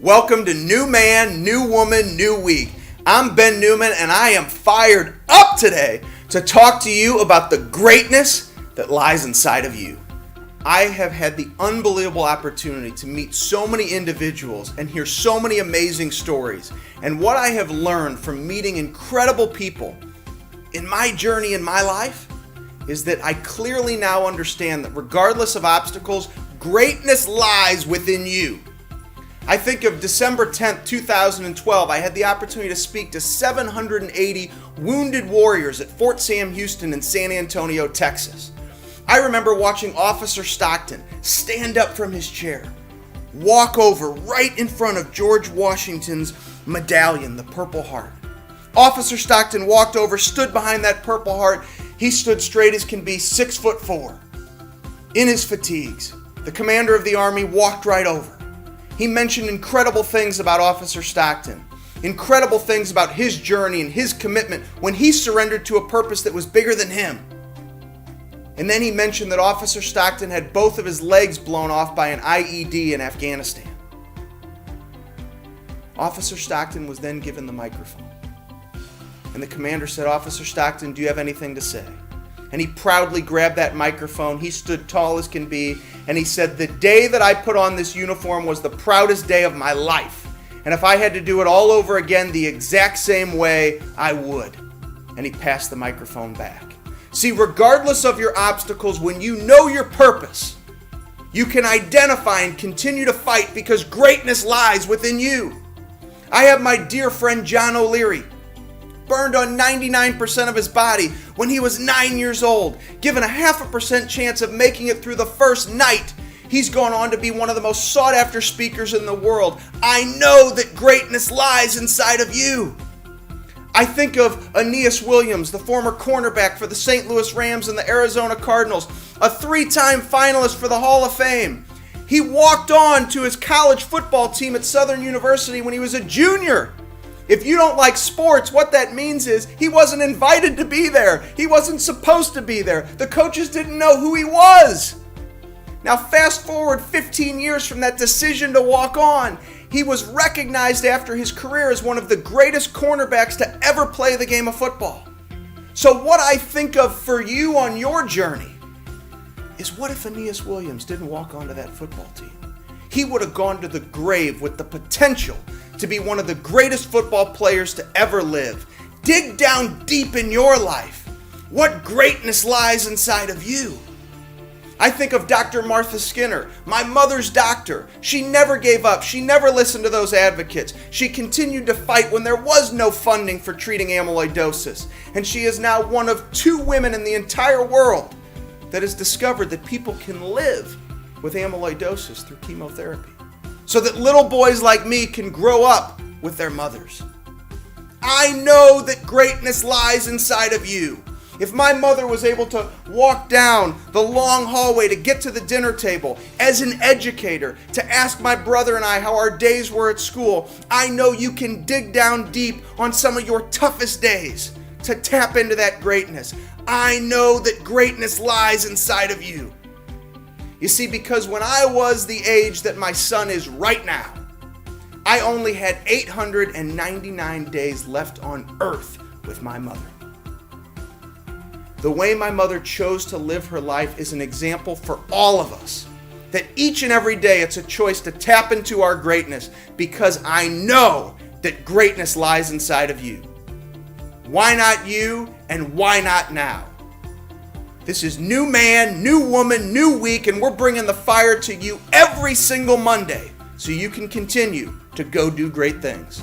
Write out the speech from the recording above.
Welcome to New Man, New Woman, New Week. I'm Ben Newman and I am fired up today to talk to you about the greatness that lies inside of you. I have had the unbelievable opportunity to meet so many individuals and hear so many amazing stories. And what I have learned from meeting incredible people in my journey in my life is that I clearly now understand that regardless of obstacles, greatness lies within you. I think of December 10th, 2012, I had the opportunity to speak to 780 wounded warriors at Fort Sam Houston in San Antonio, Texas. I remember watching Officer Stockton stand up from his chair, walk over right in front of George Washington's medallion, the Purple Heart. Officer Stockton walked over, stood behind that Purple Heart. He stood straight as can be, 6'4", in his fatigues. The commander of the army walked right over. He mentioned incredible things about Officer Stockton, incredible things about his journey and his commitment when he surrendered to a purpose that was bigger than him. And then he mentioned that Officer Stockton had both of his legs blown off by an IED in Afghanistan. Officer Stockton was then given the microphone. And the commander said, "Officer Stockton, do you have anything to say?" And he proudly grabbed that microphone. He stood tall as can be, and he said, "The day that I put on this uniform was the proudest day of my life. And if I had to do it all over again the exact same way, I would." And he passed the microphone back. See, regardless of your obstacles, when you know your purpose, you can identify and continue to fight because greatness lies within you. I have my dear friend John O'Leary, burned on 99% of his body when he was 9 years old, given a 0.5% chance of making it through the first night. He's gone on to be one of the most sought after speakers in the world. I know that greatness lies inside of you. I think of Aeneas Williams, the former cornerback for the St. Louis Rams and the Arizona Cardinals, a 3-time finalist for the Hall of Fame. He walked on to his college football team at Southern University when he was a junior. If you don't like sports, what that means is he wasn't invited to be there. He wasn't supposed to be there. The coaches didn't know who he was. Now fast forward 15 years from that decision to walk on. He was recognized after his career as one of the greatest cornerbacks to ever play the game of football. So what I think of for you on your journey is, what if Aeneas Williams didn't walk onto that football team? He would have gone to the grave with the potential to be one of the greatest football players to ever live. Dig down deep in your life. What greatness lies inside of you? I think of Dr. Martha Skinner, my mother's doctor. She never gave up. She never listened to those advocates. She continued to fight when there was no funding for treating amyloidosis. And she is now one of 2 women in the entire world that has discovered that people can live with amyloidosis through chemotherapy, so that little boys like me can grow up with their mothers. I know that greatness lies inside of you. If my mother was able to walk down the long hallway to get to the dinner table as an educator, to ask my brother and I how our days were at school, I know you can dig down deep on some of your toughest days to tap into that greatness. I know that greatness lies inside of you. You see, because when I was the age that my son is right now, I only had 899 days left on earth with my mother. The way my mother chose to live her life is an example for all of us, that each and every day it's a choice to tap into our greatness, because I know that greatness lies inside of you. Why not you, and why not now? This is New Man, New Woman, New Week, and we're bringing the fire to you every single Monday so you can continue to go do great things.